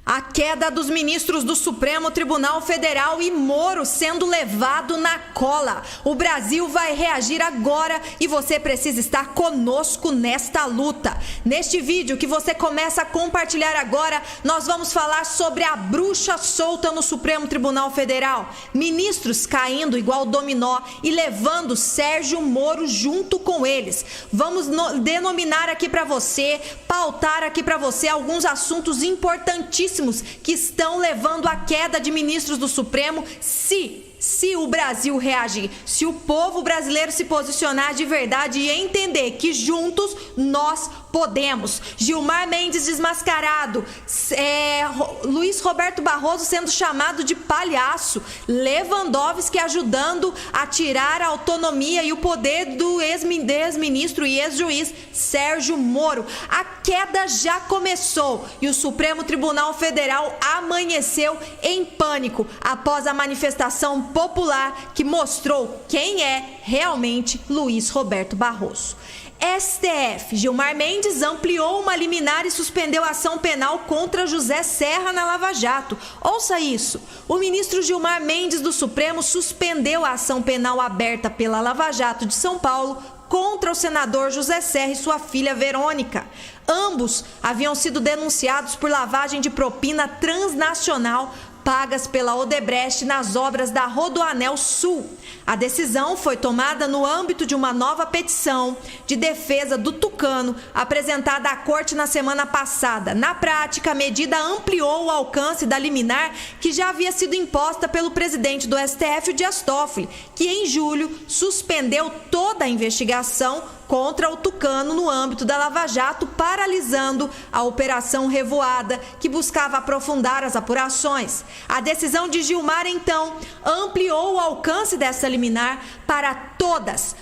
A queda dos ministros do Supremo Tribunal Federal e Moro sendo levado na cola. O Brasil vai reagir agora e você precisa estar conosco nesta luta. Neste vídeo que você começa a compartilhar agora, nós vamos falar sobre a bruxa solta no Supremo Tribunal Federal. Ministros caindo igual dominó e levando Sérgio Moro junto com eles. Vamos denominar aqui para você, pautar aqui para você alguns assuntos importantíssimos que estão levando à queda de ministros do Supremo se o Brasil reagir, se o povo brasileiro se posicionar de verdade e entender que juntos nós podemos. Gilmar Mendes desmascarado, Luiz Roberto Barroso sendo chamado de palhaço, Lewandowski ajudando a tirar a autonomia e o poder do ex-ministro e ex-juiz Sérgio Moro. A queda já começou e o Supremo Tribunal Federal amanheceu em pânico após a manifestação popular que mostrou quem é realmente Luiz Roberto Barroso. STF, Gilmar Mendes ampliou uma liminar e suspendeu a ação penal contra José Serra na Lava Jato. Ouça isso, o ministro Gilmar Mendes do Supremo suspendeu a ação penal aberta pela Lava Jato de São Paulo contra o senador José Serra e sua filha Verônica. Ambos haviam sido denunciados por lavagem de propina transnacional pagas pela Odebrecht nas obras da Rodoanel Sul. A decisão foi tomada no âmbito de uma nova petição de defesa do tucano apresentada à corte na semana passada. Na prática, a medida ampliou o alcance da liminar que já havia sido imposta pelo presidente do STF, Dias Toffoli, que em julho suspendeu toda a investigação contra o tucano no âmbito da Lava Jato, paralisando a Operação Revoada, que buscava aprofundar as apurações. A decisão de Gilmar, então, ampliou o alcance dessa liminar para todas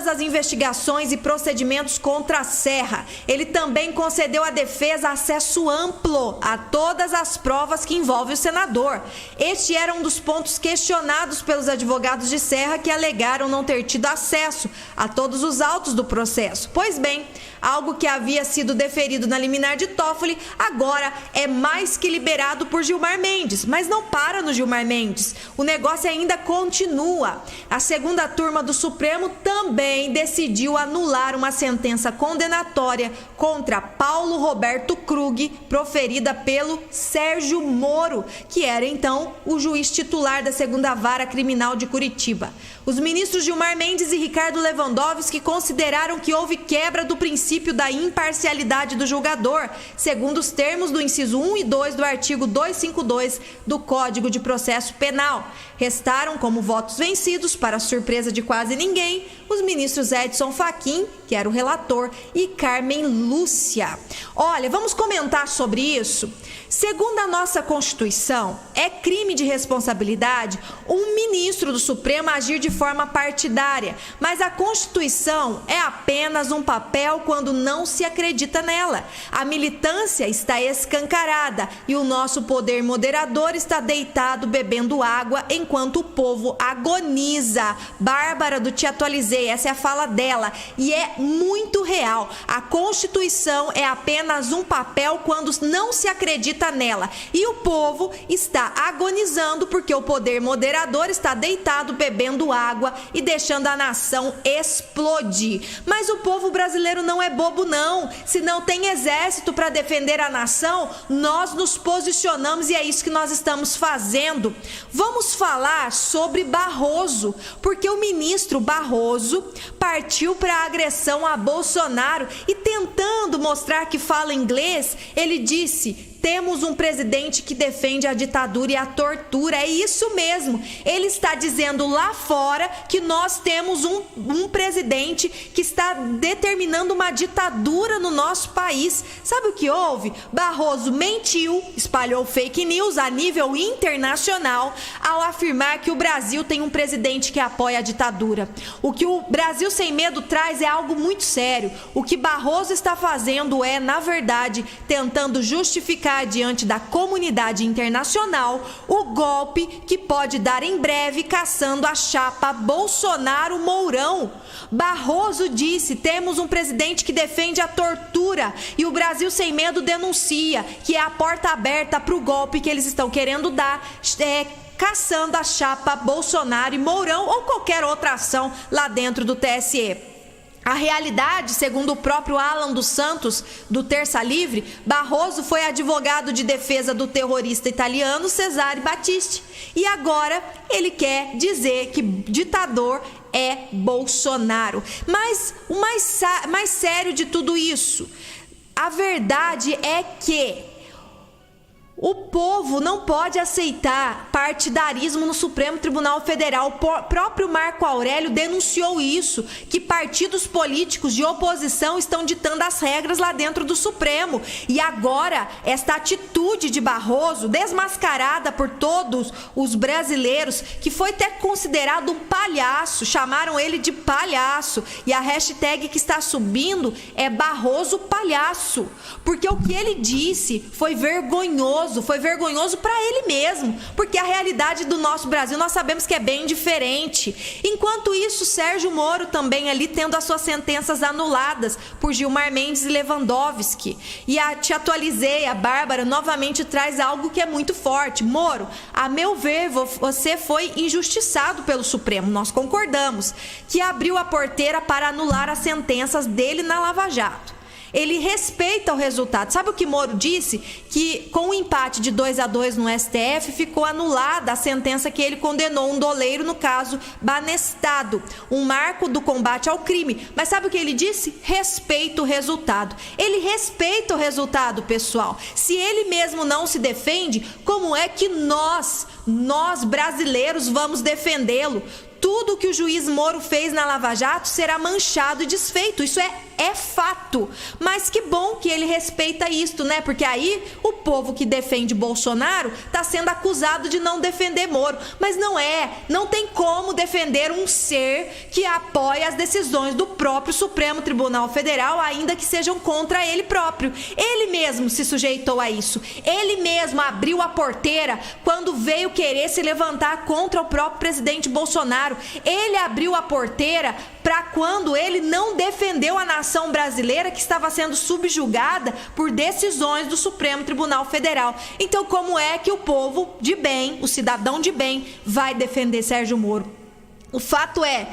as investigações e procedimentos contra a Serra. Ele também concedeu à defesa acesso amplo a todas as provas que envolvem o senador. Este era um dos pontos questionados pelos advogados de Serra, que alegaram não ter tido acesso a todos os autos do processo. Pois bem, algo que havia sido deferido na liminar de Toffoli agora é mais que liberado por Gilmar Mendes, mas não para no Gilmar Mendes. O negócio ainda continua. A segunda turma do Supremo também decidiu anular uma sentença condenatória contra Paulo Roberto Krug, proferida pelo Sérgio Moro, que era então o juiz titular da segunda vara criminal de Curitiba. Os ministros Gilmar Mendes e Ricardo Lewandowski consideraram que houve quebra do princípio da imparcialidade do julgador, segundo os termos do inciso 1 e 2 do artigo 252 do Código de Processo Penal. Restaram como votos vencidos, para surpresa de quase ninguém, os ministros Edson Fachin, que era o relator, e Carmen Lúcia. Olha, vamos comentar sobre isso. Segundo a nossa Constituição, é crime de responsabilidade um ministro do Supremo agir de forma partidária, mas a Constituição é apenas um papel quando não se acredita nela. A militância está escancarada e o nosso poder moderador está deitado bebendo água enquanto o povo agoniza. Bárbara do Te Atualizei, essa é a fala dela e é muito real. A Constituição é apenas um papel quando não se acredita nela e o povo está agonizando porque o poder moderador está deitado bebendo água e deixando a nação explodir. Mas o povo brasileiro não é bobo não. Se não tem exército para defender a nação, nós nos posicionamos e é isso que nós estamos fazendo. Vamos falar sobre Barroso, porque o ministro Barroso partiu para a agressão a Bolsonaro e tentando mostrar que fala inglês, ele disse: temos um presidente que defende a ditadura e a tortura. É isso mesmo. Ele está dizendo lá fora que nós temos um presidente que está determinando uma ditadura no nosso país. Sabe o que houve? Barroso mentiu, espalhou fake news a nível internacional ao afirmar que o Brasil tem um presidente que apoia a ditadura. O que o Brasil Sem Medo traz é algo muito sério. O que Barroso está fazendo é, na verdade, tentando justificar denunciar diante da comunidade internacional o golpe que pode dar em breve caçando a chapa Bolsonaro-Mourão. Barroso disse: temos um presidente que defende a tortura e o Brasil Sem Medo denuncia que é a porta aberta para o golpe que eles estão querendo dar, caçando a chapa Bolsonaro e Mourão ou qualquer outra ação lá dentro do TSE. A realidade, segundo o próprio Alan dos Santos, do Terça Livre, Barroso foi advogado de defesa do terrorista italiano Cesare Battisti. E agora ele quer dizer que ditador é Bolsonaro. Mas o mais sério de tudo isso, a verdade é que o povo não pode aceitar partidarismo no Supremo Tribunal Federal. O próprio Marco Aurélio denunciou isso, que partidos políticos de oposição estão ditando as regras lá dentro do Supremo. E agora, esta atitude de Barroso, desmascarada por todos os brasileiros, que foi até considerado um palhaço, chamaram ele de palhaço. E a hashtag que está subindo é Barroso Palhaço. Porque o que ele disse foi vergonhoso. Foi vergonhoso para ele mesmo, porque a realidade do nosso Brasil nós sabemos que é bem diferente. Enquanto isso, Sérgio Moro também ali tendo as suas sentenças anuladas por Gilmar Mendes e Lewandowski. E te atualizei, a Bárbara novamente traz algo que é muito forte. Moro, a meu ver, você foi injustiçado pelo Supremo, nós concordamos, que abriu a porteira para anular as sentenças dele na Lava Jato. Ele respeita o resultado. Sabe o que Moro disse? Que com o empate de 2-2 no STF, ficou anulada a sentença que ele condenou um doleiro, no caso Banestado, um marco do combate ao crime. Mas sabe o que ele disse? Respeita o resultado. Ele respeita o resultado, pessoal. Se ele mesmo não se defende, como é que nós brasileiros vamos defendê-lo? Tudo que o juiz Moro fez na Lava Jato será manchado e desfeito. Isso é fato. Mas que bom que ele respeita isto, né? Porque aí o povo que defende Bolsonaro está sendo acusado de não defender Moro. Mas não tem como defender um ser que apoia as decisões do próprio Supremo Tribunal Federal, ainda que sejam contra ele próprio. Ele mesmo se sujeitou a isso. Ele mesmo abriu a porteira quando veio querer se levantar contra o próprio presidente Bolsonaro. Ele abriu a porteira para quando ele não defendeu a nação brasileira que estava sendo subjugada por decisões do Supremo Tribunal Federal. Então, como é que o povo de bem, o cidadão de bem, vai defender Sérgio Moro? O fato é,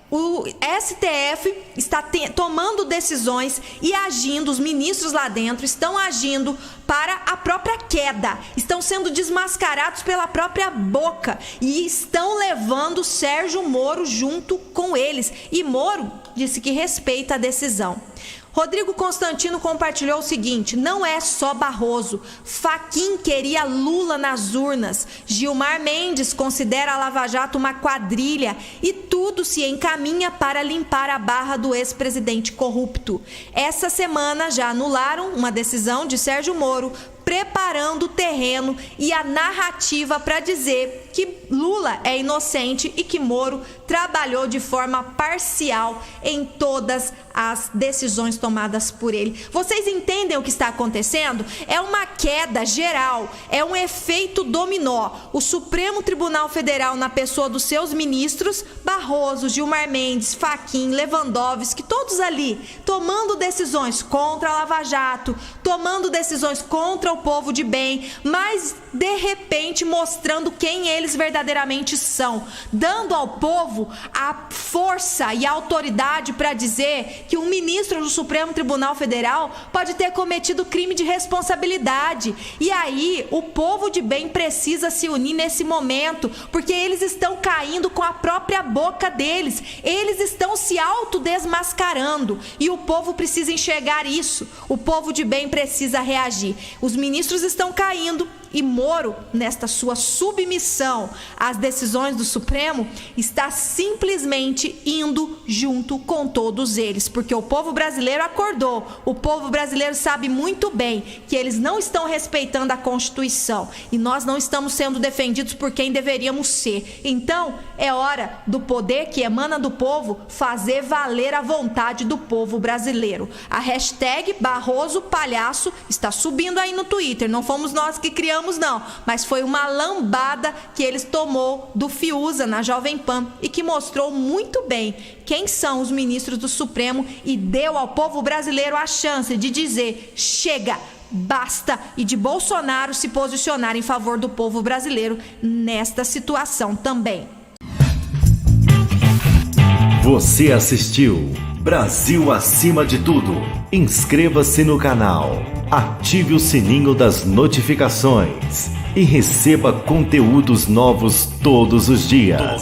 o STF está tomando decisões e agindo, os ministros lá dentro estão agindo para a própria queda, estão sendo desmascarados pela própria boca e estão levando Sérgio Moro junto com eles. E Moro disse que respeita a decisão. Rodrigo Constantino compartilhou o seguinte: não é só Barroso, Fachin queria Lula nas urnas, Gilmar Mendes considera a Lava Jato uma quadrilha e tudo se encaminha para limpar a barra do ex-presidente corrupto. Essa semana já anularam uma decisão de Sérgio Moro, preparando o terreno e a narrativa para dizer que Lula é inocente e que Moro trabalhou de forma parcial em todas as decisões tomadas por ele. Vocês entendem o que está acontecendo? É uma queda geral, é um efeito dominó. O Supremo Tribunal Federal, na pessoa dos seus ministros, Barroso, Gilmar Mendes, Fachin, Lewandowski, todos ali tomando decisões contra a Lava Jato, tomando decisões contra o povo de bem, mas de repente mostrando quem eles verdadeiramente são, dando ao povo a força e a autoridade para dizer que um ministro do Supremo Tribunal Federal pode ter cometido crime de responsabilidade. E aí o povo de bem precisa se unir nesse momento, porque eles estão caindo com a própria boca deles, eles estão se autodesmascarando e o povo precisa enxergar isso, o povo de bem precisa reagir. Os ministros estão caindo e Moro, nesta sua submissão às decisões do Supremo, está simplesmente indo junto com todos eles, porque o povo brasileiro acordou. O povo brasileiro sabe muito bem que eles não estão respeitando a Constituição e nós não estamos sendo defendidos por quem deveríamos ser. Então, é hora do poder que emana do povo fazer valer a vontade do povo brasileiro. A hashtag Barroso Palhaço está subindo aí no Twitter. Não fomos nós que criamos, não, mas foi uma lambada que eles tomou do Fiuza na Jovem Pan e que mostrou muito bem quem são os ministros do Supremo e deu ao povo brasileiro a chance de dizer chega, basta, e de Bolsonaro se posicionar em favor do povo brasileiro nesta situação também. Você assistiu Brasil Acima de Tudo. Inscreva-se no canal, ative o sininho das notificações e receba conteúdos novos todos os dias.